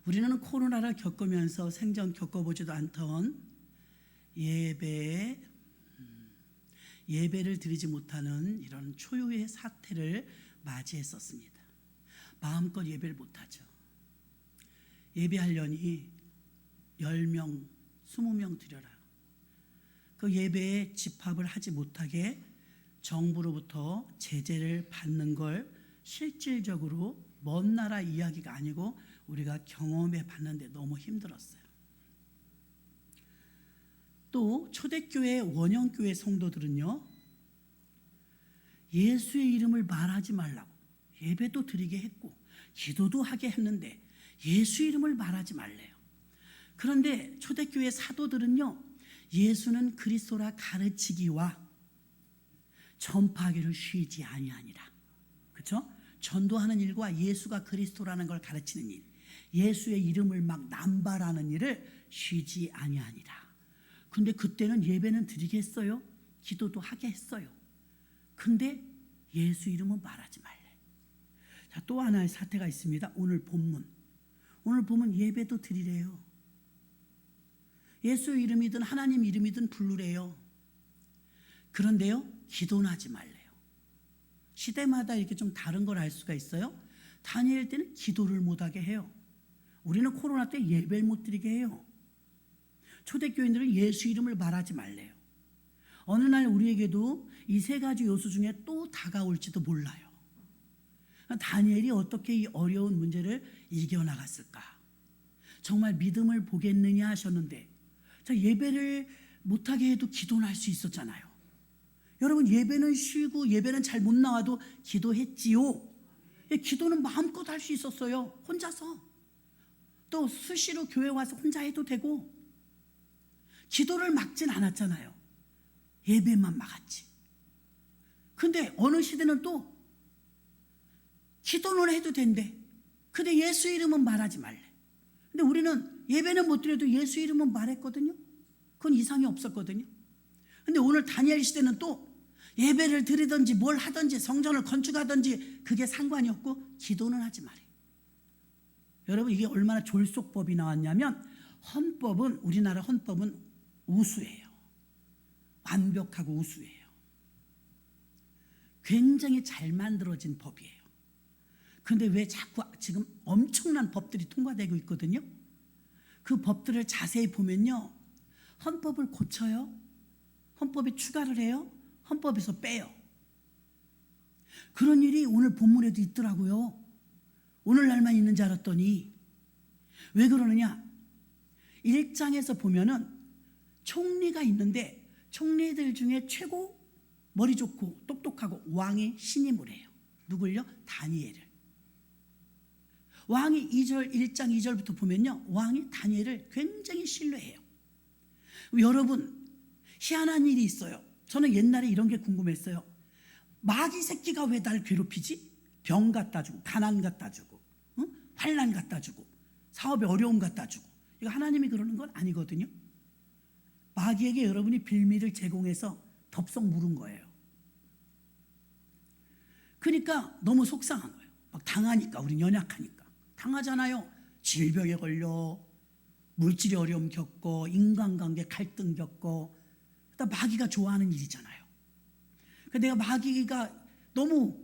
우리는 코로나를 겪으면서 생전 겪어보지도 않던 예배를 드리지 못하는 이런 초유의 사태를 맞이했었습니다. 마음껏 예배를 못하죠. 예배하려니 10명, 20명 드려라. 그 예배에 집합을 하지 못하게 정부로부터 제재를 받는 걸 실질적으로 먼 나라 이야기가 아니고 우리가 경험해 봤는데 너무 힘들었어요. 또 초대교회 원형교회 성도들은요, 예수의 이름을 말하지 말라고 예배도 드리게 했고 기도도 하게 했는데 예수 이름을 말하지 말래요. 그런데 초대교회 사도들은요, 예수는 그리스도라 가르치기와 전파하기를 쉬지 아니하니라. 그렇죠? 전도하는 일과 예수가 그리스도라는 걸 가르치는 일, 예수의 이름을 막 남발하는 일을 쉬지 아니하니라. 근데 그때는 예배는 드리게 했어요. 기도도 하게 했어요. 근데 예수 이름은 말하지 말래. 자, 또 하나의 사태가 있습니다. 오늘 본문 예배도 드리래요. 예수 이름이든 하나님 이름이든 부르래요. 그런데요, 기도는 하지 말래요. 시대마다 이렇게 좀 다른 걸 알 수가 있어요. 다니엘 때는 기도를 못하게 해요. 우리는 코로나 때 예배를 못 드리게 해요. 초대교인들은 예수 이름을 말하지 말래요. 어느 날 우리에게도 이 세 가지 요소 중에 또 다가올지도 몰라요. 다니엘이 어떻게 이 어려운 문제를 이겨나갔을까? 정말 믿음을 보겠느냐 하셨는데, 자, 예배를 못하게 해도 기도는 할 수 있었잖아요. 여러분, 예배는 쉬고 예배는 잘 못 나와도 기도했지요. 기도는 마음껏 할 수 있었어요. 혼자서. 또 수시로 교회 와서 혼자 해도 되고. 기도를 막진 않았잖아요. 예배만 막았지. 근데 어느 시대는 또 기도는 해도 된대. 근데 예수 이름은 말하지 말래. 근데 우리는 예배는 못 드려도 예수 이름은 말했거든요. 그건 이상이 없었거든요. 근데 오늘 다니엘 시대는 또 예배를 드리든지 뭘 하든지 성전을 건축하든지 그게 상관이 없고 기도는 하지 말아요. 여러분, 이게 얼마나 졸속법이 나왔냐면, 우리나라 헌법은 우수해요. 완벽하고 우수해요. 굉장히 잘 만들어진 법이에요. 근데 왜 자꾸 지금 엄청난 법들이 통과되고 있거든요. 그 법들을 자세히 보면요, 헌법을 고쳐요. 헌법에 추가를 해요. 헌법에서 빼요. 그런 일이 오늘 본문에도 있더라고요. 오늘날만 있는 줄 알았더니. 왜 그러느냐? 1장에서 보면은 총리가 있는데 총리들 중에 최고 머리 좋고 똑똑하고 왕이 신임을 해요. 누굴요? 다니엘을. 왕이 1장 2절부터 보면요, 왕이 다니엘을 굉장히 신뢰해요. 여러분, 희한한 일이 있어요. 저는 옛날에 이런 게 궁금했어요. 마귀 새끼가 왜 날 괴롭히지? 병 갖다 주고, 가난 갖다 주고, 환난 갖다 주고, 사업에 어려움 갖다 주고. 이거 하나님이 그러는 건 아니거든요. 마귀에게 여러분이 빌미를 제공해서 덥석 물은 거예요. 그러니까 너무 속상한 거예요. 막 당하니까, 우린 연약하니까. 당하잖아요. 질병에 걸려, 물질의 어려움 겪고, 인간관계 갈등 겪고. 그러니까 마귀가 좋아하는 일이잖아요. 그러니까 내가 마귀가 너무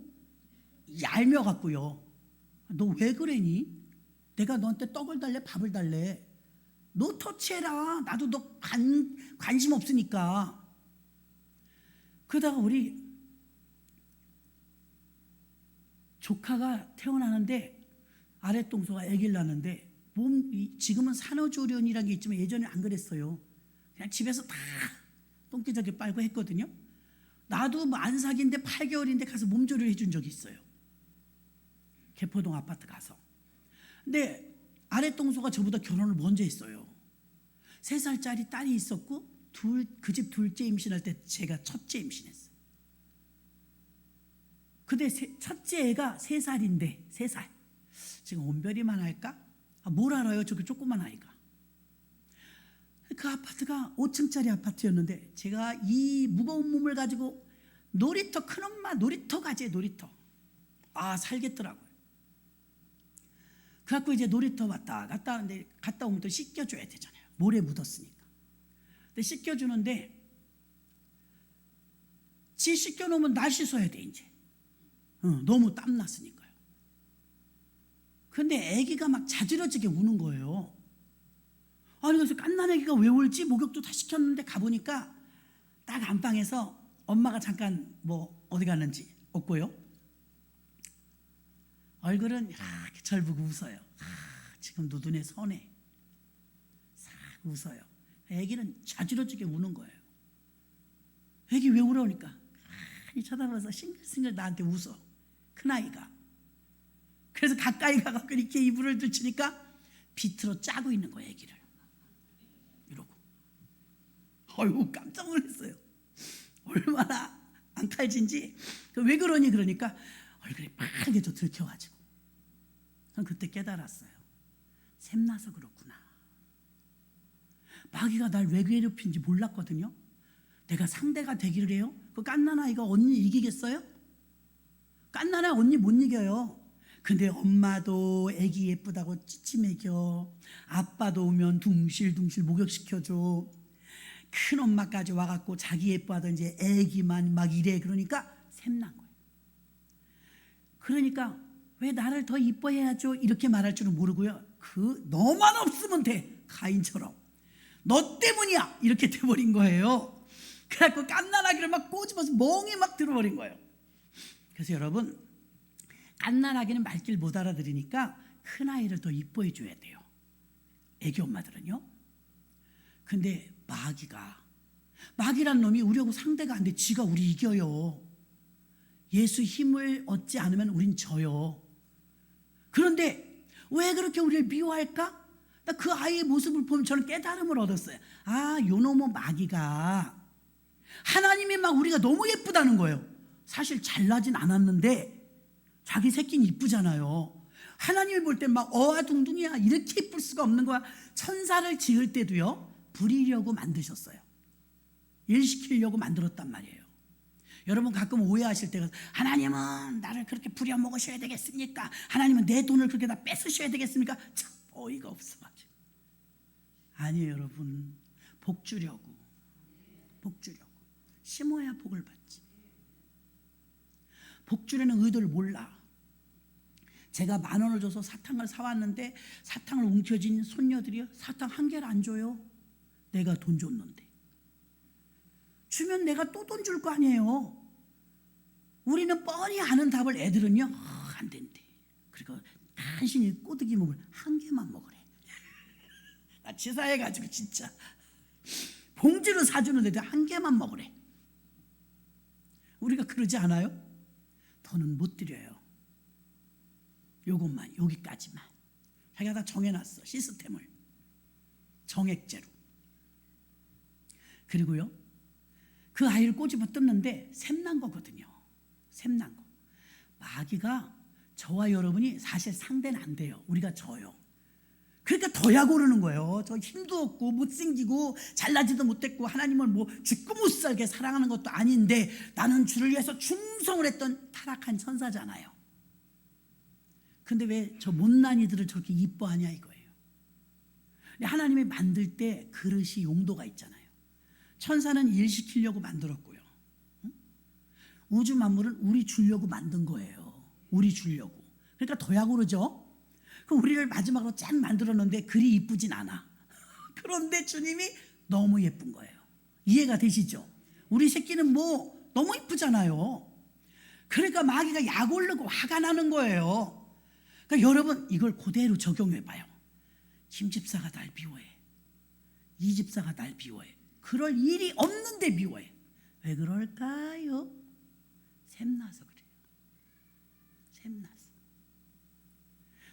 얄미워갖고요. 너 왜 그러니? 내가 너한테 떡을 달래, 밥을 달래. 너 터치해라. 나도 너 관심 없으니까. 그러다가 우리 조카가 태어나는데, 아랫동서가 아기를 낳는데, 지금은 산후조리원이라는 게 있지만 예전에 안 그랬어요. 그냥 집에서 다 똥기저귀 빨고 했거든요. 나도 뭐 안 사귄데 8개월인데 가서 몸조리를 해준 적이 있어요. 개포동 아파트 가서. 근데 아랫동서가 저보다 결혼을 먼저 했어요. 3살짜리 딸이 있었고, 그 집 둘째 임신할 때 제가 첫째 임신했어요. 근데 첫째 애가 3살인데, 3살. 지금 온별이만 할까? 뭘 알아요, 저기 조그만 아이가. 그 아파트가 5층짜리 아파트였는데, 제가 이 무거운 몸을 가지고 놀이터, 큰엄마 놀이터 가지, 놀이터. 살겠더라고요. 그래갖고 이제 놀이터 갔다 하는데 갔다 오면 또 씻겨줘야 되잖아요. 모래 묻었으니까. 근데 씻겨주는데 지 씻겨놓으면 날 씻어야 돼 이제. 너무 땀 났으니까요. 근데 아기가 막 자지러지게 우는 거예요. 아니 그래서 갓난 아기가 왜 울지? 목욕도 다 시켰는데 가보니까 딱 안방에서 엄마가 잠깐 뭐 어디 갔는지 없고요. 얼굴은 이렇게 절 보고 웃어요. 지금도 눈에 선해. 싹 웃어요. 아기는 자지러지게 우는 거예요. 아기 왜 울어오니까 가만히 쳐다봐서 싱글싱글 나한테 웃어. 큰아이가. 그래서 가까이 가서 이렇게 이불을 들치니까 비틀어 짜고 있는 거예요. 아기를. 이러고. 어이구 깜짝 놀랐어요. 얼마나 안 칼진지. 왜 그러니 그러니까 얼굴이 빨개 좀 들켜가지고. 그때 깨달았어요. 샘나서 그렇구나. 마귀가 날 왜 괴롭힌지 몰랐거든요. 내가 상대가 되기를 해요? 그 갓난아이가 언니 이기겠어요? 갓난아이 언니 못 이겨요. 근데 엄마도 애기 예쁘다고 찌찌 먹여. 아빠도 오면 둥실둥실 목욕시켜줘. 큰엄마까지 와갖고 자기 예뻐하던 이제 애기만 막 이래. 그러니까 샘난 거예요. 그러니까 왜 나를 더 이뻐해야죠? 이렇게 말할 줄은 모르고요. 너만 없으면 돼. 가인처럼. 너 때문이야. 이렇게 돼버린 거예요. 그래갖고 갓난아기를 막 꼬집어서 멍이 막 들어버린 거예요. 그래서 여러분 갓난아기는 말귀를 못 알아들으니까 큰아이를 더 이뻐해 줘야 돼요. 애기 엄마들은요. 근데 마귀란 놈이 우리하고 상대가 안 돼. 지가 우리 이겨요. 예수 힘을 얻지 않으면 우린 져요. 그런데 왜 그렇게 우리를 미워할까? 나 그 아이의 모습을 보면 저는 깨달음을 얻었어요. 요놈의 마귀가 하나님이 막 우리가 너무 예쁘다는 거예요. 사실 잘나진 않았는데 자기 새끼는 이쁘잖아요. 하나님이 볼 때 막 어아둥둥이야. 이렇게 이쁠 수가 없는 거야. 천사를 지을 때도요. 부리려고 만드셨어요. 일시키려고 만들었단 말이에요. 여러분 가끔 오해하실 때가 하나님은 나를 그렇게 부려먹으셔야 되겠습니까? 하나님은 내 돈을 그렇게 다 뺏으셔야 되겠습니까? 참 어이가 없어가지고. 아니에요 여러분. 복 주려고. 심어야 복을 받지. 복 주려는 의도를 몰라. 제가 10,000원을 줘서 사탕을 사왔는데 사탕을 움켜쥔 손녀들이요. 사탕 한 개를 안 줘요. 내가 돈 줬는데. 주면 내가 또 돈 줄 거 아니에요. 우리는 뻔히 아는 답을 애들은요. 안 된대. 그리고 간신히 꼬드기 먹을 한 개만 먹으래. 나 치사해가지고 진짜. 봉지로 사주는데도 한 개만 먹으래. 우리가 그러지 않아요? 더는 못 드려요. 요것만, 여기까지만. 자기가 다 정해놨어. 시스템을. 정액제로. 그리고요. 그 아이를 꼬집어 뜯는데 샘난 거거든요. 샘난 거. 마귀가 저와 여러분이 사실 상대는 안 돼요. 우리가 져요. 그러니까 더 약 오르는 거예요. 저 힘도 없고 못생기고 잘나지도 못했고 하나님을 뭐 죽고 못 살게 사랑하는 것도 아닌데 나는 주를 위해서 충성을 했던 타락한 천사잖아요. 근데 왜 저 못난 이들을 저렇게 이뻐하냐 이거예요. 하나님이 만들 때 그릇이 용도가 있잖아요. 천사는 일 시키려고 만들었고요. 우주 만물은 우리 주려고 만든 거예요. 우리 주려고. 그러니까 더 약 오르죠. 그럼 우리를 마지막으로 짠 만들었는데 그리 이쁘진 않아. 그런데 주님이 너무 예쁜 거예요. 이해가 되시죠? 우리 새끼는 뭐 너무 이쁘잖아요. 그러니까 마귀가 약 오르고 화가 나는 거예요. 그러니까 여러분 이걸 그대로 적용해봐요. 김 집사가 날 미워해. 이 집사가 날 미워해. 그럴 일이 없는데 미워해. 왜 그럴까요? 샘나서 그래요. 샘나서.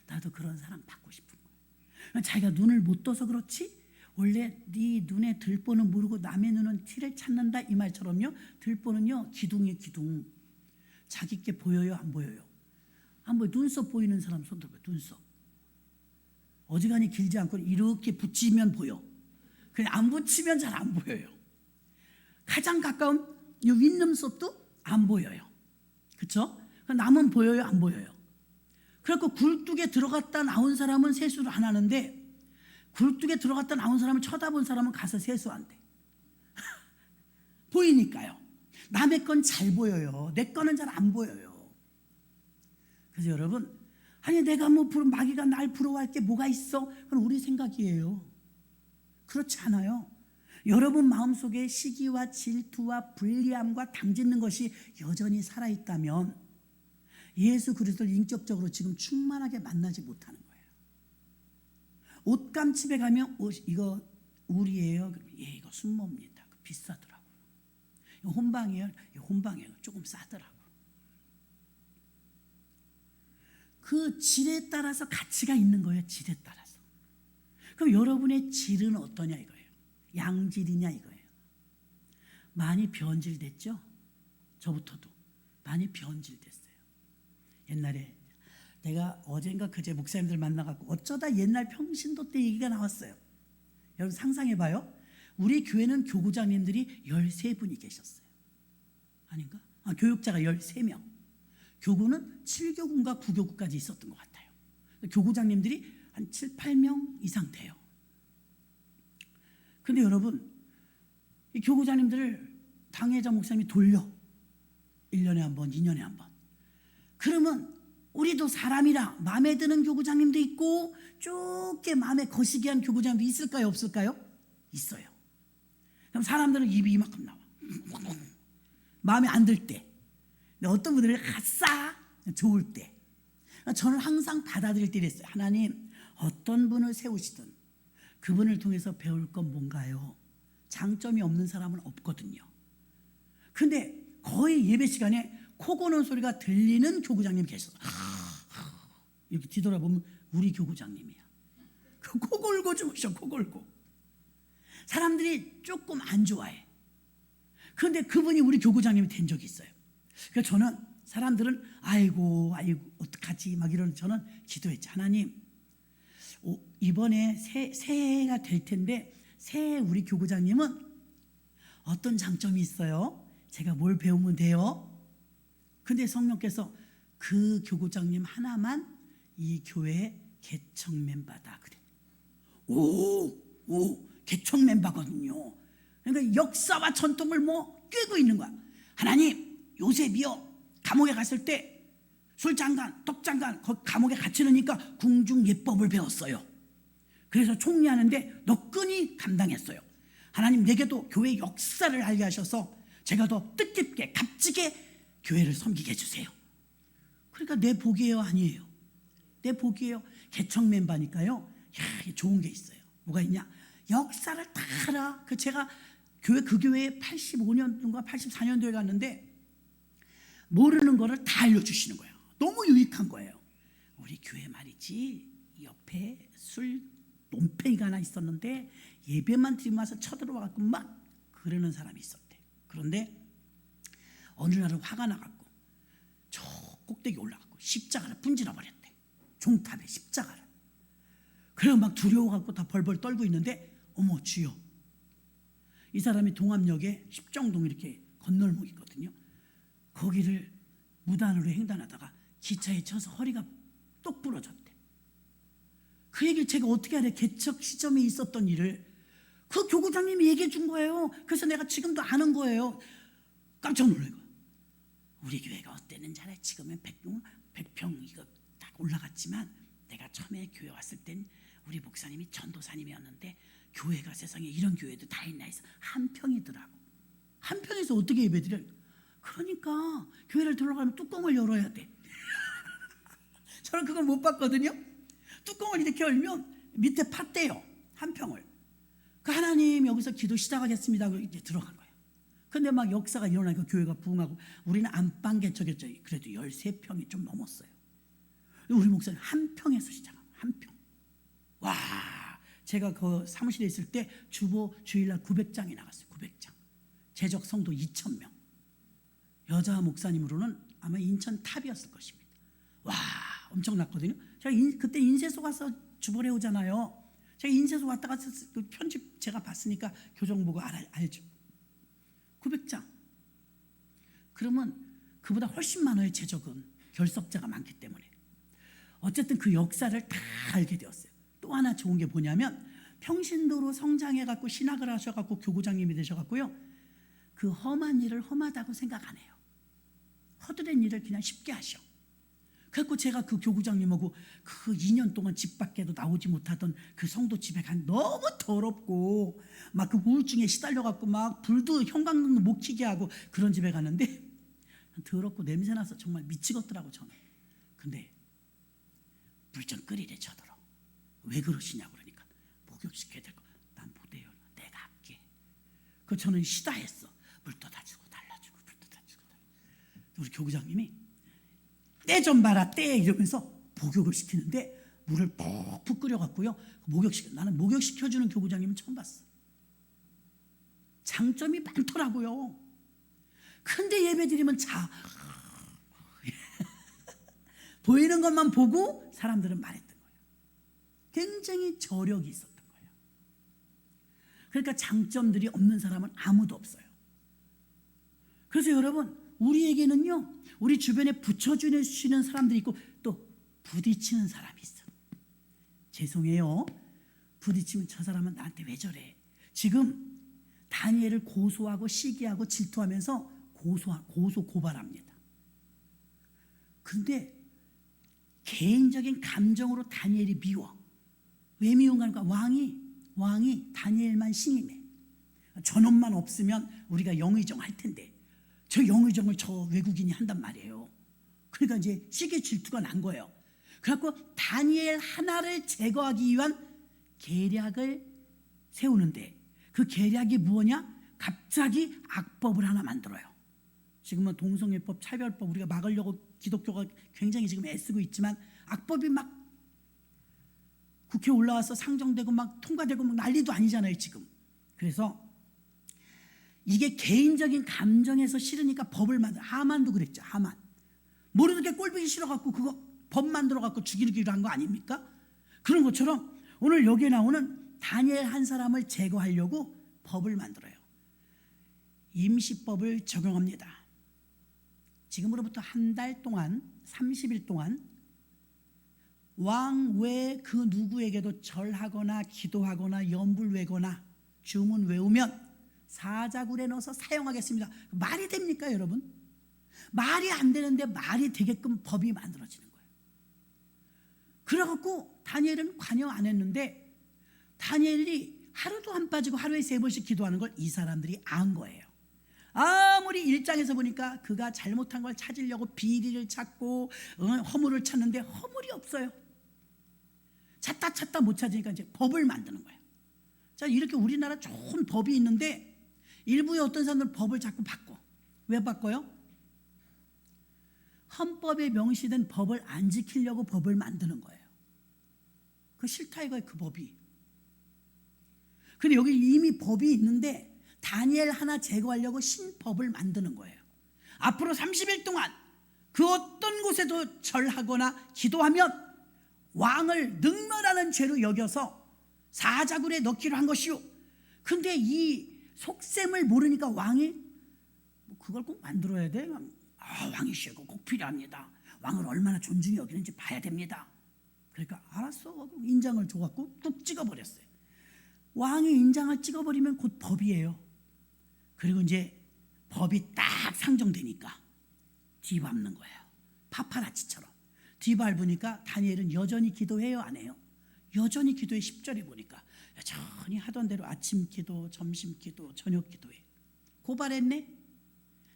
나도 그런 사랑 받고 싶은 거예요. 자기가 눈을 못 떠서 그렇지 원래 네 눈에 들보는 모르고 남의 눈은 티를 찾는다 이 말처럼요. 들보는요 기둥이에요. 기둥. 자기께 보여요 안 보여요? 안 보여. 눈썹 보이는 사람 손 들어봐요. 눈썹. 어지간히 길지 않고 이렇게 붙이면 보여. 그냥 안 붙이면 잘 안 보여요. 가장 가까운 이 윗눈썹도 안 보여요. 그렇죠? 남은 보여요 안 보여요? 그래서 굴뚝에 들어갔다 나온 사람은 세수를 안 하는데 굴뚝에 들어갔다 나온 사람을 쳐다본 사람은 가서 세수한대. 보이니까요. 남의 건 잘 보여요. 내 거는 잘 안 보여요. 그래서 여러분, 아니 내가 뭐 마귀가 날 부러워할 게 뭐가 있어? 그건 우리 생각이에요. 그렇지 않아요. 여러분 마음속에 시기와 질투와 불리함과 당짓는 것이 여전히 살아있다면 예수 그리스도를 인격적으로 지금 충만하게 만나지 못하는 거예요. 옷감집에 가면 이거 울이에요? 예, 이거 순모입니다. 비싸더라고요. 이거 혼방이에요? 이거 혼방이에요. 조금 싸더라고요. 그 질에 따라서 가치가 있는 거예요. 질에 따라서. 그럼 여러분의 질은 어떠냐 이거예요. 양질이냐 이거예요. 많이 변질됐죠? 저부터도 많이 변질됐어요. 옛날에 내가 어젠가 그제 목사님들 만나갖고 어쩌다 옛날 평신도 때 얘기가 나왔어요. 여러분 상상해봐요. 우리 교회는 교구장님들이 13분이 계셨어요. 아닌가? 교육자가 13명. 교구는 7교구인가 9교구까지 있었던 것 같아요. 교구장님들이 한 7, 8명 이상 돼요. 근데 여러분, 이 교구장님들을 당회장 목사님이 돌려. 1년에 한 번, 2년에 한 번. 그러면 우리도 사람이라 마음에 드는 교구장님도 있고 좁게 마음에 거시기한 교구장님도 있을까요? 없을까요? 있어요. 그럼 사람들은 입이 이만큼 나와. 마음에 안 들 때. 근데 어떤 분들은 아싸 좋을 때. 저는 항상 받아들일 때 이랬어요. 하나님 어떤 분을 세우시든 그분을 통해서 배울 건 뭔가요? 장점이 없는 사람은 없거든요. 근데 거의 예배 시간에 코 고는 소리가 들리는 교구장님이 계셔서 이렇게 뒤돌아보면 우리 교구장님이야. 코 골고 주무셔. 코 골고. 사람들이 조금 안 좋아해. 그런데 그분이 우리 교구장님이 된 적이 있어요. 그래서 저는 사람들은 아이고 어떡하지 막 이러는 저는 기도했지. 하나님 이번에 새해가 될 텐데 새해 우리 교구장님은 어떤 장점이 있어요? 제가 뭘 배우면 돼요? 근데 성령께서 그 교구장님 하나만 이 교회 개척 멤버다 그래. 오 개척 멤버거든요. 그러니까 역사와 전통을 꿰고 있는 거야. 하나님 요셉이요 감옥에 갔을 때 술장관, 떡장관 감옥에 갇혀 놓으니까 궁중 예법을 배웠어요. 그래서 총리하는데 너끈히 감당했어요. 하나님 내게도 교회 역사를 알게 하셔서 제가 더 뜻깊게 값지게 교회를 섬기게 해주세요. 그러니까 내 복이에요 아니에요? 내 복이에요. 개척 멤버니까요. 야, 좋은 게 있어요. 뭐가 있냐? 역사를 다 알아. 제가 그 교회에 85년도인가 84년도에 갔는데 모르는 거를 다 알려주시는 거예요. 너무 유익한 거예요. 우리 교회 말이지 옆에 술 논팽이가 하나 있었는데 예배만 드리고 와서 쳐들어와갖고 막 그러는 사람이 있었대. 그런데 어느 날은 화가 나갖고 저 꼭대기 올라가고 십자가를 분질러 버렸대. 종탑에 십자가를. 그래서 막 두려워갖고 다 벌벌 떨고 있는데 어머 주여, 이 사람이 동암역에 십정동 이렇게 건널목 있거든요. 거기를 무단으로 횡단하다가 기차에 쳐서 허리가 똑 부러졌대. 그 얘기를 제가 어떻게 알아요? 개척 시점에 있었던 일을 그 교구장님이 얘기해 준 거예요. 그래서 내가 지금도 아는 거예요. 깜짝 놀란 거예요. 우리 교회가 어땠는지 알아요? 지금은 100평 이거 딱 올라갔지만 내가 처음에 교회 왔을 땐 우리 목사님이 전도사님이었는데 교회가 세상에 이런 교회도 다 있나 해서 한 평이더라고. 한 평에서 어떻게 예배드려? 그러니까 교회를 들어가면 뚜껑을 열어야 돼. 저는 그걸 못 봤거든요. 뚜껑을 이렇게 열면 밑에 팠대요. 한 평을. 그 하나님 여기서 기도 시작하겠습니다 하고 이제 들어간 거예요. 근데 막 역사가 일어나니까 교회가 부흥하고 우리는 안방 개척했죠. 그래도 13평이 좀 넘었어요. 우리 목사님 한 평에서 시작한 한 평. 와, 제가 그 사무실에 있을 때 주보 주일날 900장이 나갔어요. 900장. 재적 성도 2,000명. 여자 목사님으로는 아마 인천 탑이었을 것입니다. 와, 엄청났거든요. 제가 그때 인쇄소 가서 주보를 해오잖아요. 제가 인쇄소 왔다가 그 편집 제가 봤으니까 교정보고 알죠. 900장. 그러면 그보다 훨씬 많아요. 재적은 결석자가 많기 때문에. 어쨌든 그 역사를 다 알게 되었어요. 또 하나 좋은 게 뭐냐면 평신도로 성장해갖고 신학을 하셔갖고 교구장님이 되셔갖고요. 그 험한 일을 험하다고 생각 안 해요. 허드렛 일을 그냥 쉽게 하셔. 그래서 제가 그 교구장님하고 그 2년 동안 집 밖에도 나오지 못하던 그 성도 집에 간 너무 더럽고 막 그 우울증에 시달려갖고 막 불도 형광등도 못 켜게 하고 그런 집에 갔는데 더럽고 냄새나서 정말 미치겠더라고 저는. 근데 물 좀 끓이래 저더러. 왜 그러시냐고 그러니까 목욕시켜야 될 거. 난 못해요. 내가 할게. 그 저는 시다했어. 물 떠다주고 달라주고 물 떠다주고 달라주고. 우리 교구장님이 때 좀 봐라 때 이러면서 목욕을 시키는데 물을 푹푹 끓여갖고요. 나는 목욕시켜주는 교구장님은 처음 봤어. 장점이 많더라고요. 근데 예배드리면 보이는 것만 보고 사람들은 말했던 거예요. 굉장히 저력이 있었던 거예요. 그러니까 장점들이 없는 사람은 아무도 없어요. 그래서 여러분 우리에게는요, 우리 주변에 붙여주시는 사람들이 있고 또 부딪히는 사람이 있어. 죄송해요. 부딪히면 저 사람은 나한테 왜 저래. 지금 다니엘을 고소하고 시기하고 질투하면서 고소 고발합니다. 근데 개인적인 감정으로 다니엘이 미워. 왜 미운가 하니까 왕이 다니엘만 신임해. 저놈만 없으면 우리가 영의정 할 텐데 저 영의정을 저 외국인이 한단 말이에요. 그러니까 이제 시기 질투가 난 거예요. 그래갖고 다니엘 하나를 제거하기 위한 계략을 세우는데 그 계략이 뭐냐? 갑자기 악법을 하나 만들어요. 지금은 동성애법, 차별법 우리가 막으려고 기독교가 굉장히 지금 애쓰고 있지만 악법이 막 국회에 올라와서 상정되고 막 통과되고 막 난리도 아니잖아요 지금. 그래서 이게 개인적인 감정에서 싫으니까 법을 만들어. 하만도 그랬죠. 하만 모르게 꼴보기 싫어갖고 그거 법 만들어갖고 죽이기로 한 거 아닙니까? 그런 것처럼 오늘 여기에 나오는 다니엘 한 사람을 제거하려고 법을 만들어요. 임시법을 적용합니다. 지금으로부터 한 달 동안 30일 동안 왕 외 그 누구에게도 절하거나 기도하거나 연불 외거나 주문 외우면 사자굴에 넣어서 사용하겠습니다. 말이 됩니까 여러분? 말이 안 되는데 말이 되게끔 법이 만들어지는 거예요. 그래갖고 다니엘은 관여 안 했는데 다니엘이 하루도 안 빠지고 하루에 3번씩 기도하는 걸 이 사람들이 안 거예요. 아무리 1장에서 보니까 그가 잘못한 걸 찾으려고 비리를 찾고 허물을 찾는데 허물이 없어요. 찾다 못 찾으니까 이제 법을 만드는 거예요. 자, 이렇게 우리나라 좋은 법이 있는데 일부의 어떤 사람들은 법을 자꾸 바꿔. 왜 바꿔요? 헌법에 명시된 법을 안 지키려고 법을 만드는 거예요. 그 싫다 이거예요, 그 법이. 근데 여기 이미 법이 있는데 다니엘 하나 제거하려고 신법을 만드는 거예요. 앞으로 30일 동안 그 어떤 곳에도 절하거나 기도하면 왕을 능멸하는 죄로 여겨서 사자굴에 넣기로 한 것이요. 근데 이 속셈을 모르니까 왕이 그걸 꼭 만들어야 돼? 왕이시여 꼭 필요합니다. 왕을 얼마나 존중히 여기는지 봐야 됩니다. 그러니까 알았어 인장을 줘갖고 뚝 찍어버렸어요. 왕이 인장을 찍어버리면 곧 법이에요. 그리고 이제 법이 딱 상정되니까 뒤밟는 거예요. 파파라치처럼 뒤밟으니까 다니엘은 여전히 기도해요 안 해요? 여전히 기도해. 10절에 보니까 여전히 하던 대로 아침 기도, 점심 기도, 저녁 기도해. 고발했네.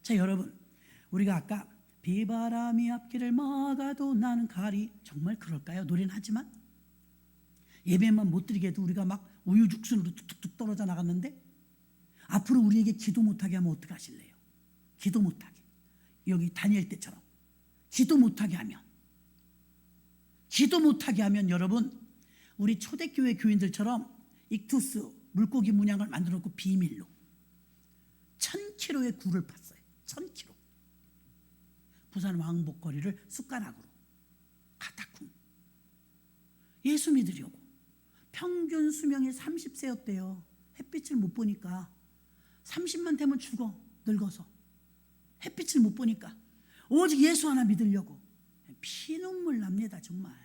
자 여러분, 우리가 아까 비바람이 앞길을 막아도 나는 가리, 정말 그럴까요? 노래는 하지만 예배만 못 드리게 해도 우리가 막 우유죽순으로 툭툭툭 떨어져 나갔는데 앞으로 우리에게 기도 못하게 하면 어떡하실래요? 기도 못하게, 여기 다니엘 때처럼 기도 못하게 하면 여러분, 우리 초대교회 교인들처럼 익투스 물고기 문양을 만들어 놓고 비밀로 1000kg의 굴을 팠어요. 1000kg. 부산 왕복거리를 숟가락으로 가타쿵. 예수 믿으려고. 평균 수명이 30세였대요. 햇빛을 못 보니까. 30만 되면 죽어. 늙어서. 햇빛을 못 보니까. 오직 예수 하나 믿으려고. 피눈물 납니다 정말.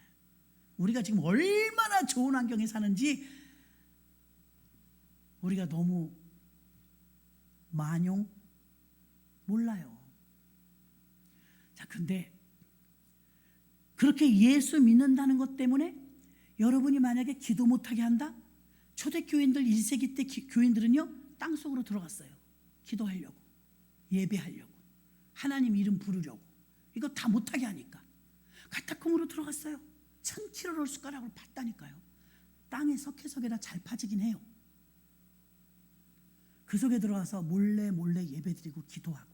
우리가 지금 얼마나 좋은 환경에 사는지 우리가 너무 만용 몰라요. 자, 근데 그렇게 예수 믿는다는 것 때문에 여러분이 만약에 기도 못하게 한다? 초대교인들 1세기 때 교인들은요 땅속으로 들어갔어요. 기도하려고, 예배하려고, 하나님 이름 부르려고. 이거 다 못하게 하니까 카타콤으로 들어갔어요. 1000kg를 숟가락으로 팠다니까요. 땅에 석회석에다 잘 파지긴 해요. 그 속에 들어가서 몰래 예배드리고 기도하고.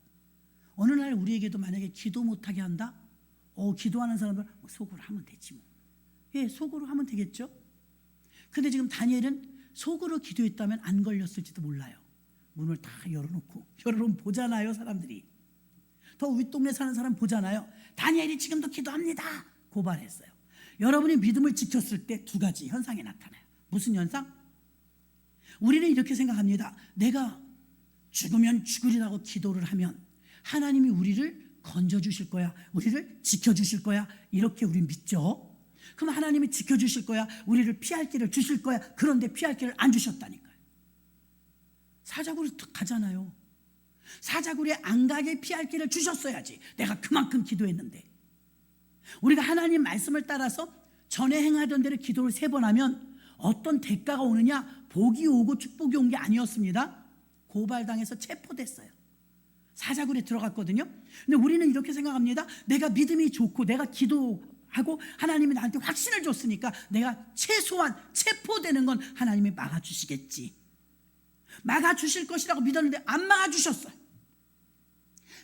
어느 날 우리에게도 만약에 기도 못하게 한다? 기도하는 사람들 속으로 하면 되지 뭐. 예, 속으로 하면 되겠죠. 근데 지금 다니엘은 속으로 기도했다면 안 걸렸을지도 몰라요. 문을 다 열어놓고, 여러분 보잖아요. 사람들이 더 윗동네 사는 사람 보잖아요. 다니엘이 지금도 기도합니다 고발했어요. 여러분이 믿음을 지켰을 때 두 가지 현상이 나타나요. 무슨 현상? 우리는 이렇게 생각합니다. 내가 죽으면 죽으리라고 기도를 하면 하나님이 우리를 건져주실 거야, 우리를 지켜주실 거야, 이렇게 우리 믿죠. 그럼 하나님이 지켜주실 거야, 우리를 피할 길을 주실 거야. 그런데 피할 길을 안 주셨다니까요. 사자굴에 가잖아요. 사자굴에 안 가게 피할 길을 주셨어야지. 내가 그만큼 기도했는데. 우리가 하나님 말씀을 따라서 전에 행하던 대로 기도를 3번 하면 어떤 대가가 오느냐? 복이 오고 축복이 온 게 아니었습니다. 고발당해서 체포됐어요. 사자굴에 들어갔거든요. 근데 우리는 이렇게 생각합니다. 내가 믿음이 좋고 내가 기도하고 하나님이 나한테 확신을 줬으니까 내가 최소한 체포되는 건 하나님이 막아주시겠지, 막아주실 것이라고 믿었는데 안 막아주셨어요.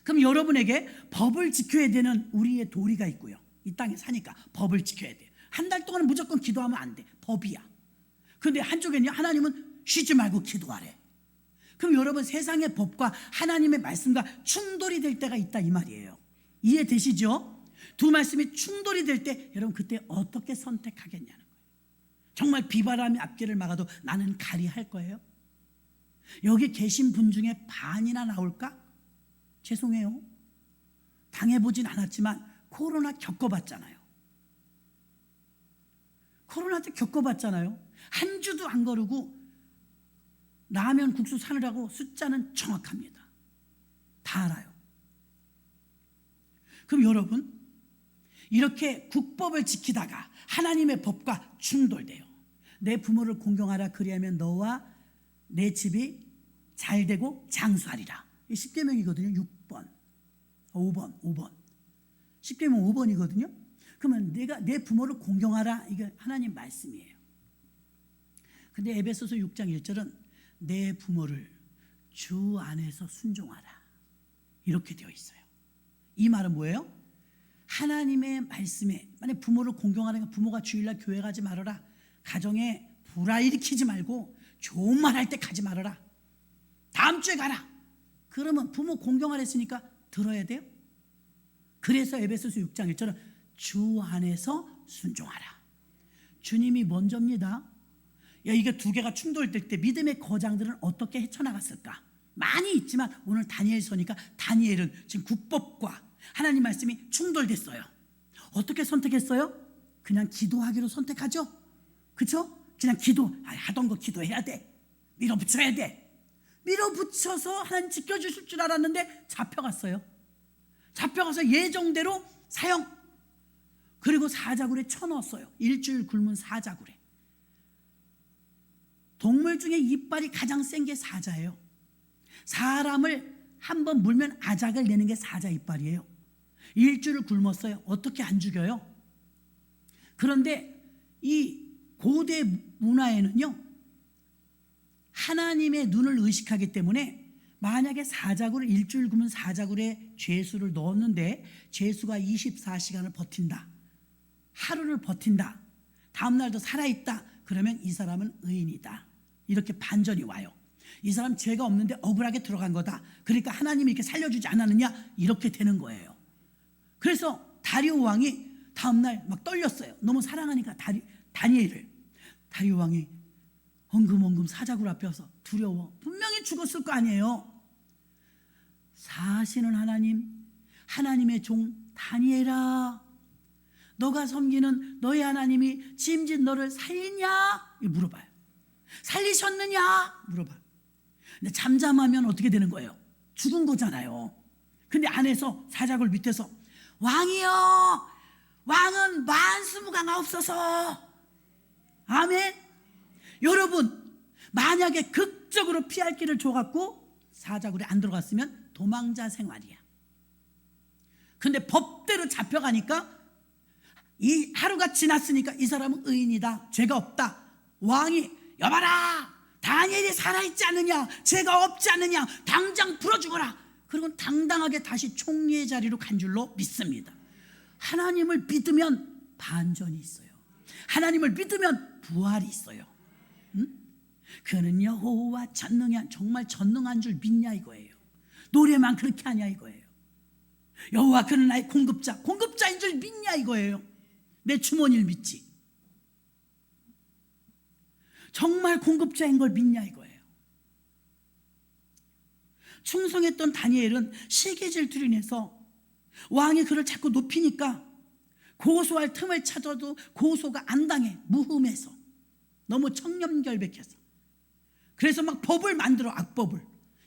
그럼 여러분에게 법을 지켜야 되는 우리의 도리가 있고요. 이 땅에 사니까 법을 지켜야 돼요. 한 달 동안은 무조건 기도하면 안 돼. 법이야. 그런데 한쪽에는 하나님은 쉬지 말고 기도하래. 그럼 여러분, 세상의 법과 하나님의 말씀과 충돌이 될 때가 있다 이 말이에요. 이해되시죠? 두 말씀이 충돌이 될 때 여러분 그때 어떻게 선택하겠냐는 거예요. 정말 비바람이 앞길을 막아도 나는 가리할 거예요? 여기 계신 분 중에 반이나 나올까? 죄송해요. 당해보진 않았지만 코로나 겪어봤잖아요. 코로나 때 겪어봤잖아요. 한 주도 안 거르고 라면 국수 사느라고 숫자는 정확합니다. 다 알아요. 그럼 여러분, 이렇게 국법을 지키다가 하나님의 법과 충돌돼요. 내 부모를 공경하라, 그리하면 너와 내 집이 잘되고 장수하리라. 10계명이거든요. 6번 5번 10계명 5번이거든요. 그러면 내가 내 부모를 공경하라, 이게 하나님 말씀이에요. 근데 에베소서 6장 1절은 내 부모를 주 안에서 순종하라, 이렇게 되어 있어요. 이 말은 뭐예요? 하나님의 말씀에, 만약 부모를 공경하라니까 부모가 주일날 교회 가지 말아라, 가정에 불화 일으키지 말고 좋은 말 할 때 가지 말아라, 다음 주에 가라. 그러면 부모 공경하라 했으니까 들어야 돼요. 그래서 에베소서 6장 1절은 주 안에서 순종하라. 주님이 먼저입니다. 이게 두 개가 충돌될 때 믿음의 거장들은 어떻게 헤쳐나갔을까? 많이 있지만 오늘 다니엘서니까 다니엘은 지금 국법과 하나님 말씀이 충돌됐어요. 어떻게 선택했어요? 그냥 기도하기로 선택하죠. 그렇죠? 그냥 하던 거 기도해야 돼. 밀어붙여야 돼. 밀어붙여서 하나님 지켜주실 줄 알았는데 잡혀갔어요. 잡혀가서 예정대로 사형, 그리고 사자굴에 쳐넣었어요. 일주일 굶은 사자굴에. 동물 중에 이빨이 가장 센 게 사자예요. 사람을 한번 물면 아작을 내는 게 사자 이빨이에요. 일주일을 굶었어요. 어떻게 안 죽여요? 그런데 이 고대 문화에는요, 하나님의 눈을 의식하기 때문에 만약에 사자굴을 일주일 굶은 사자굴에 죄수를 넣었는데 죄수가 24시간을 버틴다, 하루를 버틴다, 다음날도 살아있다, 그러면 이 사람은 의인이다, 이렇게 반전이 와요. 이 사람 죄가 없는데 억울하게 들어간 거다, 그러니까 하나님이 이렇게 살려주지 않았느냐, 이렇게 되는 거예요. 그래서 다리오 왕이 다음날 막 떨렸어요. 너무 사랑하니까 다니엘을. 다리오 왕이 엉금엉금 사자굴 앞에 와서 두려워, 분명히 죽었을 거 아니에요. 사시는 하나님, 하나님의 종 다니엘아, 너가 섬기는 너의 하나님이 짐진 너를 살리냐? 물어봐요. 살리셨느냐? 물어봐요. 근데 잠잠하면 어떻게 되는 거예요? 죽은 거잖아요. 근데 안에서 사자굴 밑에서 왕이여, 왕은 만수무강하옵소서. 아멘. 여러분, 만약에 극적으로 피할 길을 줘갖고 사자굴에 안 들어갔으면 도망자 생활이야. 근데 법대로 잡혀가니까 이 하루가 지났으니까 이 사람은 의인이다, 죄가 없다. 왕이 여봐라, 다니엘이 살아있지 않느냐, 죄가 없지 않느냐, 당장 풀어 죽어라. 그리고 당당하게 다시 총리의 자리로 간 줄로 믿습니다. 하나님을 믿으면 반전이 있어요. 하나님을 믿으면 부활이 있어요. 그는 여호와 전능한, 정말 전능한 줄 믿냐 이거예요. 노래만 그렇게 하냐 이거예요. 여호와 그는 나의 공급자인 줄 믿냐 이거예요. 내 주머니를 믿지. 정말 공급자인 걸 믿냐 이거예요. 충성했던 다니엘은 시기 질투로 인해서 왕이 그를 자꾸 높이니까 고소할 틈을 찾아도 고소가 안 당해. 무흠해서, 너무 청렴결백해서. 그래서 막 법을 만들어, 악법을.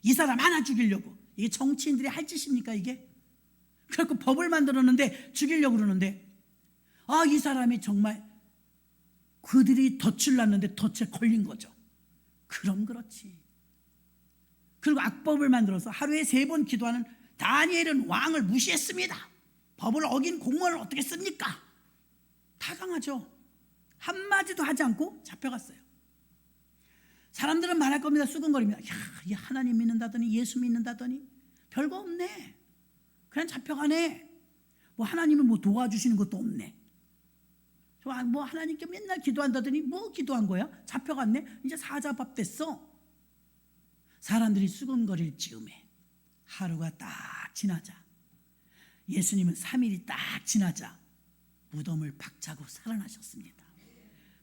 이 사람 하나 죽이려고. 이게 정치인들이 할 짓입니까 이게? 그래서 법을 만들었는데 죽이려고 그러는데, 이 사람이 정말 그들이 덫을 놨는데 덫에 걸린 거죠. 그럼 그렇지. 그리고 악법을 만들어서 하루에 3번 기도하는 다니엘은 왕을 무시했습니다. 법을 어긴 공무원을 어떻게 씁니까? 타강하죠. 한마디도 하지 않고 잡혀갔어요. 사람들은 말할 겁니다. 수근거립니다. 이 하나님 믿는다더니 예수 믿는다더니 별거 없네. 그냥 잡혀가네. 뭐 하나님은 뭐 도와주시는 것도 없네. 뭐 하나님께 맨날 기도한다더니 뭐 기도한 거야? 잡혀갔네. 이제 사자밥 됐어. 사람들이 수근거릴 즈음에 하루가 딱 지나자, 예수님은 3일이 딱 지나자 무덤을 박차고 살아나셨습니다.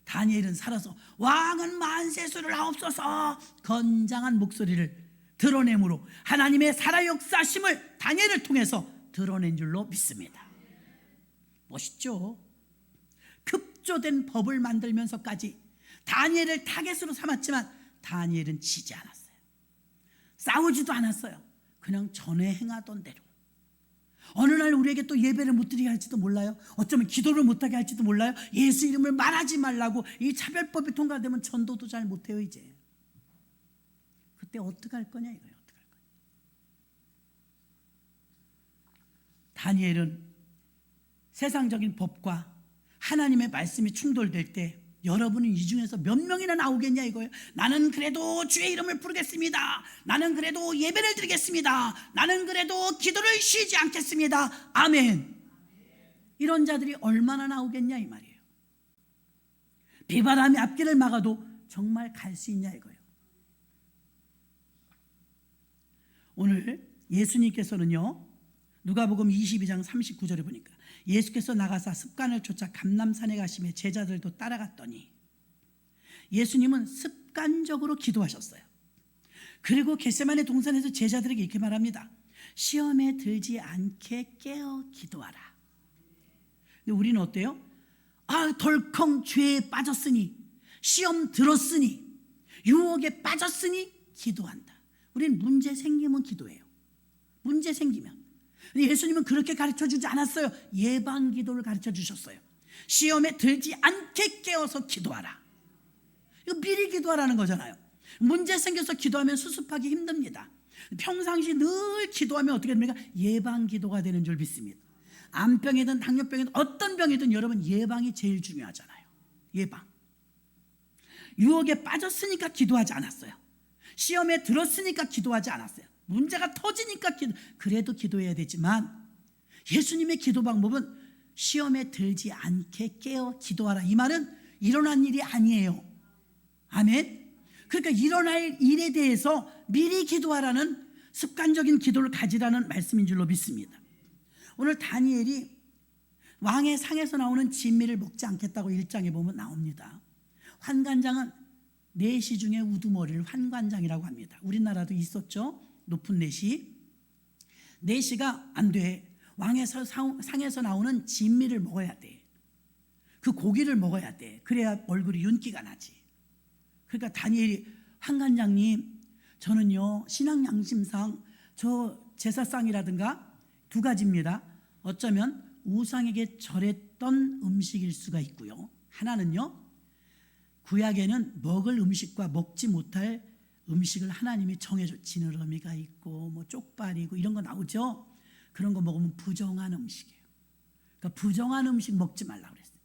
다니엘은 살아서 왕은 만세수를 하옵소서 건장한 목소리를 드러내므로 하나님의 살아 역사심을 다니엘을 통해서 드러낸 줄로 믿습니다. 멋있죠? 급조된 법을 만들면서까지 다니엘을 타겟으로 삼았지만 다니엘은 지지 않았어요. 싸우지도 않았어요. 그냥 전에 행하던 대로. 어느 날 우리에게 또 예배를 못 드리게 할지도 몰라요. 어쩌면 기도를 못하게 할지도 몰라요. 예수 이름을 말하지 말라고 이 차별법이 통과되면 전도도 잘 못해요. 이제 그때 어떻게 할 거냐 이거예요. 어떻게 할 거냐. 다니엘은 세상적인 법과 하나님의 말씀이 충돌될 때 여러분은 이 중에서 몇 명이나 나오겠냐 이거예요. 나는 그래도 주의 이름을 부르겠습니다. 나는 그래도 예배를 드리겠습니다. 나는 그래도 기도를 쉬지 않겠습니다. 아멘. 이런 자들이 얼마나 나오겠냐 이 말이에요. 비바람이 앞길을 막아도 정말 갈 수 있냐 이거예요. 오늘 예수님께서는요, 누가복음 22장 39절에 보니까 예수께서 나가사 습관을 쫓아 감람산에 가시며 제자들도 따라갔더니, 예수님은 습관적으로 기도하셨어요. 그리고 겟세마네 동산에서 제자들에게 이렇게 말합니다. 시험에 들지 않게 깨어 기도하라. 근데 우리는 어때요? 덜컹 죄에 빠졌으니, 시험 들었으니, 유혹에 빠졌으니 기도한다. 우리는 문제 생기면 기도해요. 문제 생기면. 예수님은 그렇게 가르쳐주지 않았어요. 예방 기도를 가르쳐 주셨어요. 시험에 들지 않게 깨어서 기도하라. 이거 미리 기도하라는 거잖아요. 문제 생겨서 기도하면 수습하기 힘듭니다. 평상시 늘 기도하면 어떻게 됩니까? 예방 기도가 되는 줄 믿습니다. 암병이든 당뇨병이든 어떤 병이든 여러분 예방이 제일 중요하잖아요. 예방. 유혹에 빠졌으니까 기도하지 않았어요. 시험에 들었으니까 기도하지 않았어요. 문제가 터지니까 그래도 기도해야 되지만, 예수님의 기도 방법은 시험에 들지 않게 깨어 기도하라. 이 말은 일어난 일이 아니에요. 아멘. 그러니까 일어날 일에 대해서 미리 기도하라는 습관적인 기도를 가지라는 말씀인 줄로 믿습니다. 오늘 다니엘이 왕의 상에서 나오는 진미를 먹지 않겠다고 1장에 보면 나옵니다. 환관장은 내시 중에 우두머리를 환관장이라고 합니다. 우리나라도 있었죠. 높은 내시. 내시가 안 돼. 왕의 상에서 나오는 진미를 먹어야 돼. 그 고기를 먹어야 돼. 그래야 얼굴이 윤기가 나지. 그러니까 다니엘이 환관장님, 저는요 신앙 양심상 저 제사상이라든가 두 가지입니다. 어쩌면 우상에게 절했던 음식일 수가 있고요. 하나는요, 구약에는 먹을 음식과 먹지 못할 음식을 하나님이 정해줘. 지느러미가 있고 뭐 쪽발이고 이런 거 나오죠. 그런 거 먹으면 부정한 음식이에요. 그러니까 부정한 음식 먹지 말라고 그랬어요.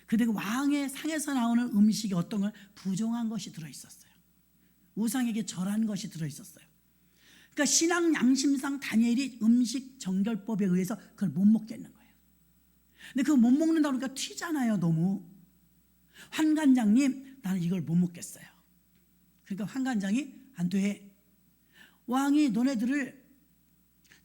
근데 그 왕의 상에서 나오는 음식이 어떤 걸 부정한 것이 들어있었어요. 우상에게 절한 것이 들어있었어요. 그러니까 신앙 양심상 다니엘이 음식 정결법에 의해서 그걸 못 먹겠는 거예요. 근데 그거 못 먹는다 그러니까 튀잖아요. 너무. 환관장님, 나는 이걸 못 먹겠어요. 그러니까 환관장이 안 돼. 왕이 너네들을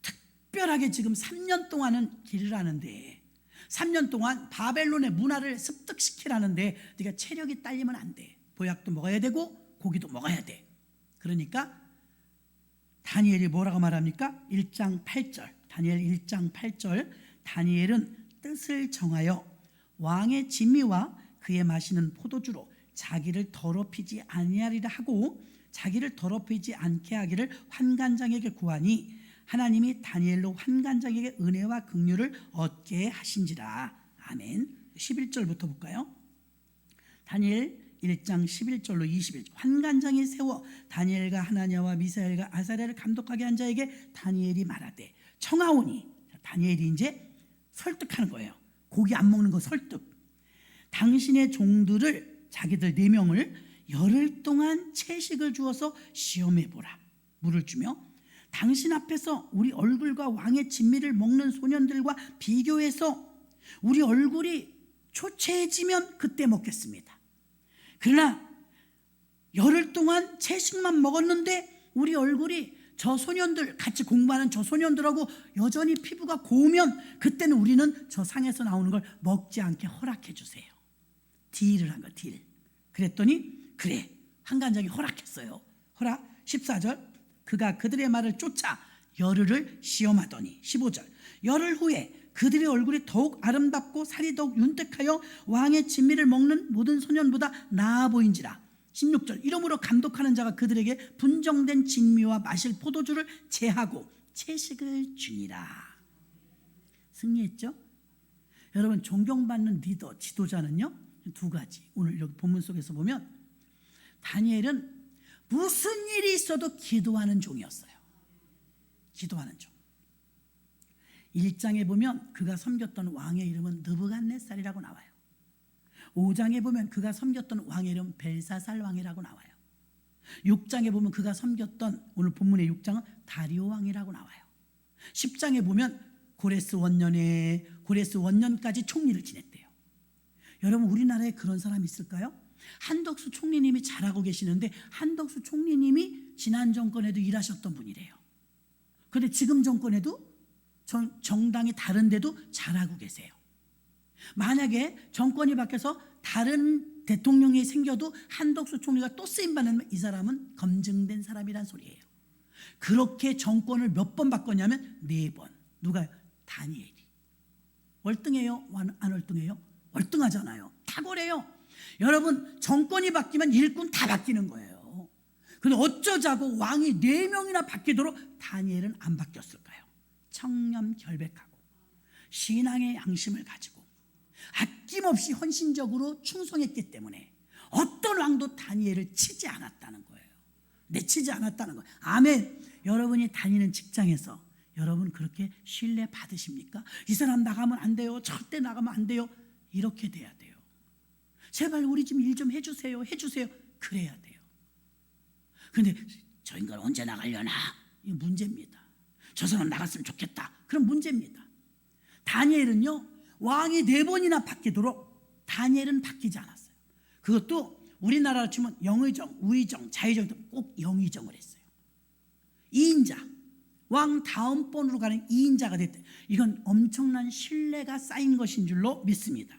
특별하게 지금 3년 동안은 기르라는데, 3년 동안 바벨론의 문화를 습득시키라는데 네가 체력이 딸리면 안 돼. 보약도 먹어야 되고 고기도 먹어야 돼. 그러니까 다니엘이 뭐라고 말합니까? 1장 8절. 다니엘 1장 8절. 다니엘은 뜻을 정하여 왕의 진미와 그의 마시는 포도주로 자기를 더럽히지 아니하리라 하고 자기를 더럽히지 않게 하기를 환관장에게 구하니 하나님이 다니엘로 환관장에게 은혜와 긍휼을 얻게 하신지라. 아멘. 11절부터 볼까요? 다니엘 1장 11절로 21절. 환관장이 세워 다니엘과 하나냐와 미사엘과 아사랴를 감독하게 한 자에게 다니엘이 말하되 청하오니, 다니엘이 이제 설득하는 거예요. 고기 안 먹는 거 설득. 당신의 종들을, 자기들 4명을 열흘 동안 채식을 주어서 시험해 보라. 물을 주며 당신 앞에서 우리 얼굴과 왕의 진미를 먹는 소년들과 비교해서 우리 얼굴이 초췌해지면 그때 먹겠습니다. 그러나 열흘 동안 채식만 먹었는데 우리 얼굴이 저 소년들, 같이 공부하는 저 소년들하고 여전히 피부가 고우면 그때는 우리는 저 상에서 나오는 걸 먹지 않게 허락해 주세요. 딜을 한 거야, 딜. 그랬더니 그래, 환관장이 허락했어요. 허락. 14절. 그가 그들의 말을 쫓아 열흘을 시험하더니 15절. 열흘 후에 그들의 얼굴이 더욱 아름답고 살이 더욱 윤택하여 왕의 진미를 먹는 모든 소년보다 나아 보인지라. 16절. 이러므로 감독하는 자가 그들에게 분정된 진미와 마실 포도주를 제하고 채식을 주니라. 승리했죠? 여러분, 존경받는 리더, 지도자는요, 두 가지. 오늘 여기 본문 속에서 보면 다니엘은 무슨 일이 있어도 기도하는 종이었어요. 기도하는 종. 1장에 보면 그가 섬겼던 왕의 이름은 느부갓네살이라고 나와요. 5장에 보면 그가 섬겼던 왕의 이름 벨사살 왕이라고 나와요. 6장에 보면 그가 섬겼던, 오늘 본문의 6장은 다리오 왕이라고 나와요. 10장에 보면 고레스 원년까지 총리를 지냈대요. 여러분, 우리나라에 그런 사람이 있을까요? 한덕수 총리님이 잘하고 계시는데 한덕수 총리님이 지난 정권에도 일하셨던 분이래요. 그런데 지금 정권에도 정당이 다른데도 잘하고 계세요. 만약에 정권이 바뀌어서 다른 대통령이 생겨도 한덕수 총리가 또 쓰임받으면 이 사람은 검증된 사람이란 소리예요. 그렇게 정권을 몇 번 바꿨냐면 4번. 누가요? 다니엘이. 월등해요? 안 월등해요? 월등하잖아요. 탁월해요. 여러분, 정권이 바뀌면 일꾼 다 바뀌는 거예요. 근데 어쩌자고 왕이 4명이나 바뀌도록 다니엘은 안 바뀌었을까요? 청렴결백하고 신앙의 양심을 가지고 아낌없이 헌신적으로 충성했기 때문에 어떤 왕도 다니엘을 치지 않았다는 거예요. 내치지 않았다는 거예요. 아멘. 여러분이 다니는 직장에서 여러분 그렇게 신뢰 받으십니까? 이 사람 나가면 안 돼요. 절대 나가면 안 돼요. 이렇게 돼야 돼요. 제발 우리 좀 일 좀 해주세요. 그래야 돼요. 그런데 저 인간 언제 나가려나? 이거 문제입니다. 저 사람 나갔으면 좋겠다. 그럼 문제입니다. 다니엘은요, 왕이 4번이나 바뀌도록 다니엘은 바뀌지 않았어요. 그것도 우리나라로 치면 영의정, 우의정, 자의정, 꼭 영의정을 했어요. 2인자, 왕 다음 번으로 가는 2인자가 됐대. 이건 엄청난 신뢰가 쌓인 것인 줄로 믿습니다.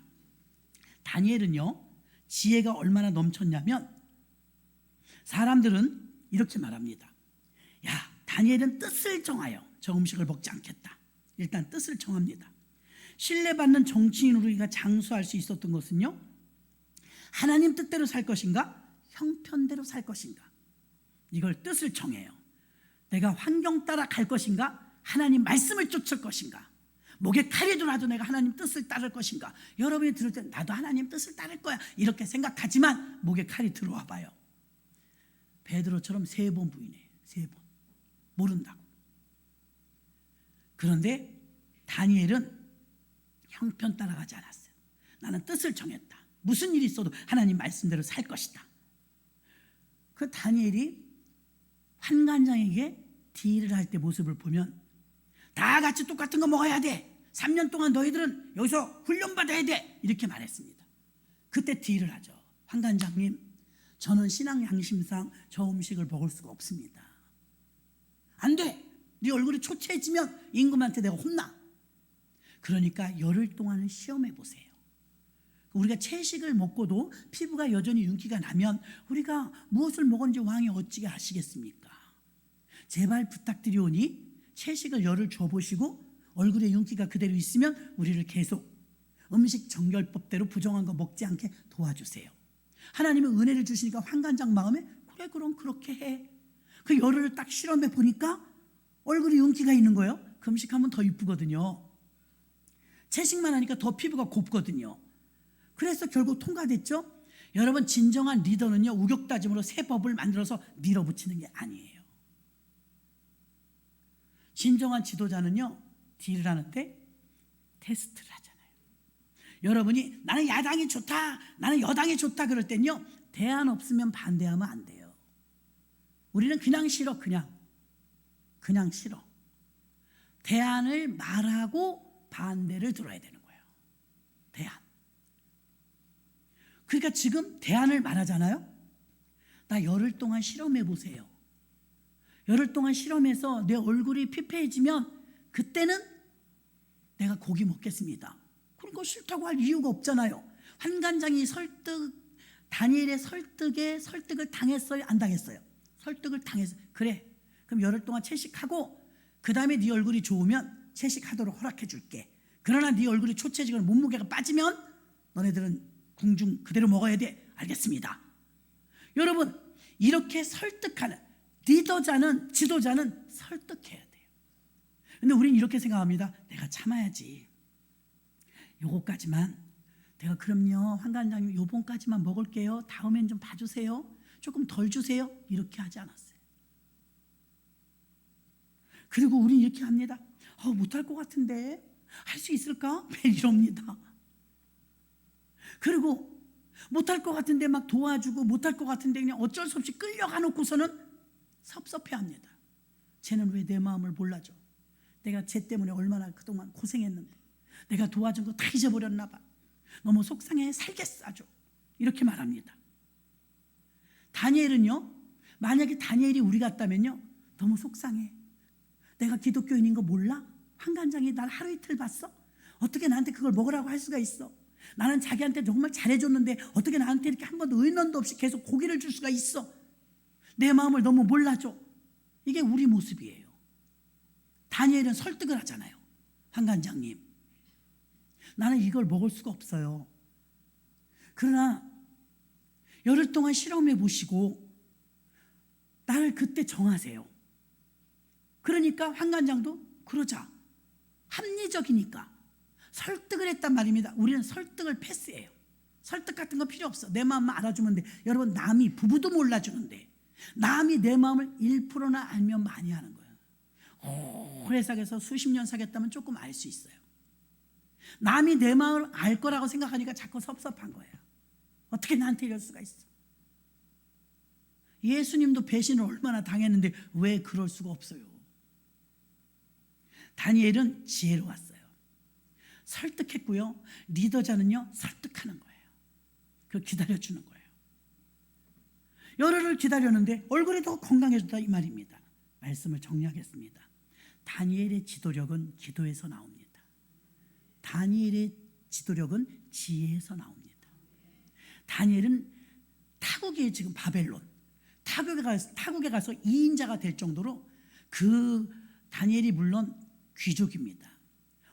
다니엘은요, 지혜가 얼마나 넘쳤냐면 사람들은 이렇게 말합니다. 야, 다니엘은 뜻을 정하여 저 음식을 먹지 않겠다. 일단 뜻을 정합니다. 신뢰받는 정치인으로 우리가 장수할 수 있었던 것은요, 하나님 뜻대로 살 것인가, 형편대로 살 것인가, 이걸 뜻을 정해요. 내가 환경 따라 갈 것인가, 하나님 말씀을 쫓을 것인가, 목에 칼이 들어와도 내가 하나님 뜻을 따를 것인가. 여러분이 들을 때 나도 하나님 뜻을 따를 거야 이렇게 생각하지만 목에 칼이 들어와 봐요. 베드로처럼 3번 부인해요. 3번. 모른다고. 그런데 다니엘은 형편 따라가지 않았어요. 나는 뜻을 정했다. 무슨 일이 있어도 하나님 말씀대로 살 것이다. 그 다니엘이 환관장에게 딜을 할 때 모습을 보면 다 같이 똑같은 거 먹어야 돼. 3년 동안 너희들은 여기서 훈련받아야 돼. 이렇게 말했습니다. 그때 딜을 하죠. 환관장님, 저는 신앙 양심상 저 음식을 먹을 수가 없습니다. 안 돼. 네 얼굴이 초췌해지면 임금한테 내가 혼나. 그러니까 열흘 동안은 시험해 보세요. 우리가 채식을 먹고도 피부가 여전히 윤기가 나면 우리가 무엇을 먹었는지 왕이 어찌게 아시겠습니까? 제발 부탁드리오니 채식을 열흘 줘보시고 얼굴에 윤기가 그대로 있으면 우리를 계속 음식 정결법대로 부정한 거 먹지 않게 도와주세요. 하나님은 은혜를 주시니까 환관장 마음에 그래 그럼 그렇게 해. 그 열흘을 딱 실험해 보니까 얼굴에 윤기가 있는 거예요. 금식하면 더 이쁘거든요. 채식만 하니까 더 피부가 곱거든요. 그래서 결국 통과됐죠. 여러분, 진정한 리더는요, 우격다짐으로 새 법을 만들어서 밀어붙이는 게 아니에요. 진정한 지도자는요, 딜을 하는데 테스트를 하잖아요. 여러분이 나는 야당이 좋다, 나는 여당이 좋다 그럴 땐요, 대안 없으면 반대하면 안 돼요. 우리는 그냥 싫어. 그냥 싫어. 대안을 말하고 반대를 들어야 되는 거예요. 대안. 그러니까 지금 대안을 말하잖아요. 나 열흘 동안 실험해 보세요. 열흘 동안 실험해서 내 얼굴이 피폐해지면 그때는 내가 고기 먹겠습니다. 그러니까 싫다고 할 이유가 없잖아요. 환관장이 다니엘의 설득을 당했어요? 안 당했어요? 설득을 당했어요. 그래, 그럼 열흘 동안 채식하고 그 다음에 네 얼굴이 좋으면 채식하도록 허락해 줄게. 그러나 네 얼굴이 초췌해지거나 몸무게가 빠지면 너네들은 궁중 그대로 먹어야 돼. 알겠습니다. 여러분, 이렇게 설득하는 리더자는, 지도자는 설득해야 돼요. 근데 우리는 이렇게 생각합니다. 내가 참아야지. 요거까지만. 내가 그럼요, 환관장님 요번까지만 먹을게요. 다음엔 좀 봐주세요. 조금 덜 주세요. 이렇게 하지 않았어요. 그리고 우리는 이렇게 합니다. 못할 것 같은데 할 수 있을까? 이럽니다. 그리고 못할 것 같은데 막 도와주고 못할 것 같은데 그냥 어쩔 수 없이 끌려가 놓고서는 섭섭해합니다. 쟤는 왜 내 마음을 몰라줘? 내가 쟤 때문에 얼마나 그동안 고생했는데 내가 도와준 거 다 잊어버렸나 봐. 너무 속상해. 살겠어 아주. 이렇게 말합니다. 다니엘은요, 만약에 다니엘이 우리 같다면요, 너무 속상해. 내가 기독교인인 거 몰라? 환관장이 날 하루 이틀 봤어? 어떻게 나한테 그걸 먹으라고 할 수가 있어? 나는 자기한테 정말 잘해줬는데 어떻게 나한테 이렇게 한 번도 의논도 없이 계속 고기를 줄 수가 있어? 내 마음을 너무 몰라줘. 이게 우리 모습이에요. 다니엘은 설득을 하잖아요. 환관장님, 나는 이걸 먹을 수가 없어요. 그러나 열흘 동안 실험해 보시고 나를 그때 정하세요. 그러니까 환관장도 그러자. 합리적이니까 설득을 했단 말입니다. 우리는 설득을 패스해요. 설득 같은 거 필요 없어. 내 마음만 알아주면 돼. 여러분, 남이 부부도 몰라주는데 남이 내 마음을 1%나 알면 많이 하는 거예요. 오래 사귀어서 수십 년 사귀었다면 조금 알 수 있어요. 남이 내 마음을 알 거라고 생각하니까 자꾸 섭섭한 거예요. 어떻게 나한테 이럴 수가 있어? 예수님도 배신을 얼마나 당했는데 왜 그럴 수가 없어요? 다니엘은 지혜로웠어요. 설득했고요. 리더자는요, 설득하는 거예요. 그걸 기다려주는 거예요. 열흘을 기다렸는데 얼굴이 더 건강해졌다 이 말입니다. 말씀을 정리하겠습니다. 다니엘의 지도력은 기도에서 나옵니다. 다니엘의 지도력은 지혜에서 나옵니다. 다니엘은 타국에 지금 바벨론 타국에 가서 2인자가 될 정도로 그 다니엘이 물론 귀족입니다.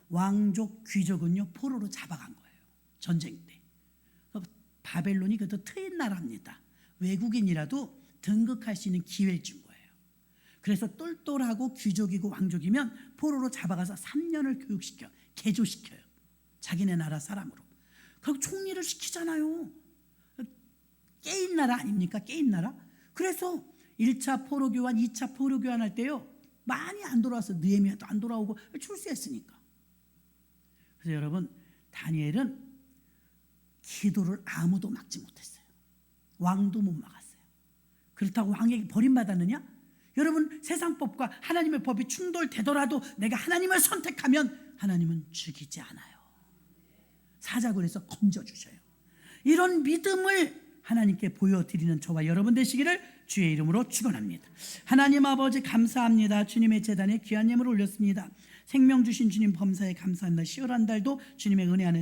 왕족 귀족은요 포로로 잡아간 거예요. 전쟁 때. 바벨론이 그래도 트인 나라입니다. 외국인이라도 등극할 수 있는 기회를 준 거예요. 그래서 똘똘하고 귀족이고 왕족이면 포로로 잡아가서 3년을 교육시켜 개조시켜요. 자기네 나라 사람으로. 그리고 총리를 시키잖아요. 게임 나라 아닙니까? 게임 나라. 그래서 1차 포로 교환, 2차 포로 교환할 때요 많이 안 돌아와서 느헤미야도 안 돌아오고 출세했으니까. 그래서 여러분 다니엘은 기도를 아무도 막지 못했어요. 왕도 못 막았어요. 그렇다고 왕에게 버림받았느냐? 여러분 세상 법과 하나님의 법이 충돌되더라도 내가 하나님을 선택하면 하나님은 죽이지 않아요. 사자굴에서 건져주셔요. 이런 믿음을 하나님께 보여드리는 저와 여러분 되시기를 주의 이름으로 축원합니다. 하나님 아버지 감사합니다. 주님의 제단에 귀한 예물을 올렸습니다. 생명 주신 주님 범사에 감사합니다. 10월 한 달도 주님의 은혜 안에